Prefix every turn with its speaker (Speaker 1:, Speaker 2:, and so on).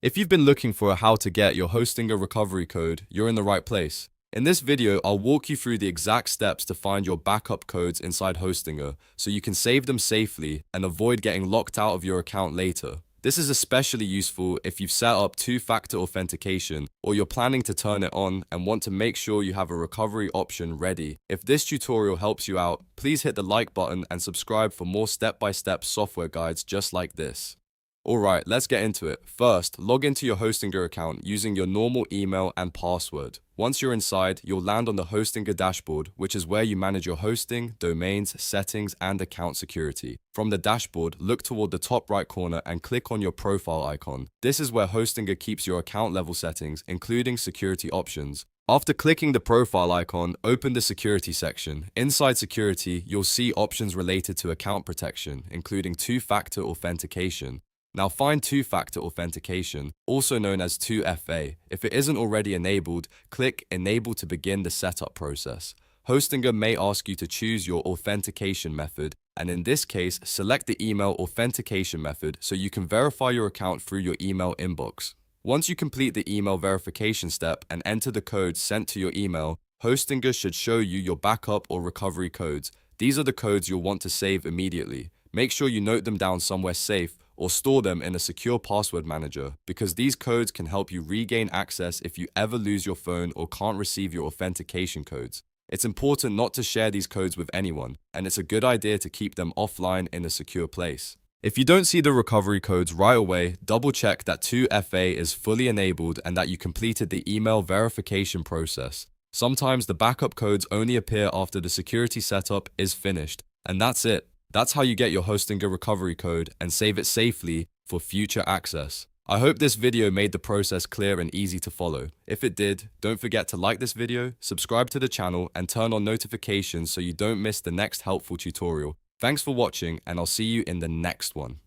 Speaker 1: If you've been looking for how to get your Hostinger recovery code, you're in the right place. In this video, I'll walk you through the exact steps to find your backup codes inside Hostinger so you can save them safely and avoid getting locked out of your account later. This is especially useful if you've set up two-factor authentication or you're planning to turn it on and want to make sure you have a recovery option ready. If this tutorial helps you out, please hit the like button and subscribe for more step-by-step software guides just like this. Alright, let's get into it. First, log into your Hostinger account using your normal email and password. Once you're inside, you'll land on the Hostinger dashboard, which is where you manage your hosting, domains, settings, and account security. From the dashboard, look toward the top right corner and click on your profile icon. This is where Hostinger keeps your account level settings, including security options. After clicking the profile icon, open the security section. Inside security, you'll see options related to account protection, including two-factor authentication. Now find two-factor authentication, also known as 2FA. If it isn't already enabled, click Enable to begin the setup process. Hostinger may ask you to choose your authentication method, and in this case, select the email authentication method so you can verify your account through your email inbox. Once you complete the email verification step and enter the code sent to your email, Hostinger should show you your backup or recovery codes. These are the codes you'll want to save immediately. Make sure you note them down somewhere safe or store them in a secure password manager, because these codes can help you regain access if you ever lose your phone or can't receive your authentication codes. It's important not to share these codes with anyone, and it's a good idea to keep them offline in a secure place. If you don't see the recovery codes right away, double check that 2FA is fully enabled and that you completed the email verification process. Sometimes the backup codes only appear after the security setup is finished, and that's it. That's how you get your Hostinger recovery code and save it safely for future access. I hope this video made the process clear and easy to follow. If it did, don't forget to like this video, subscribe to the channel, and turn on notifications so you don't miss the next helpful tutorial. Thanks for watching, and I'll see you in the next one.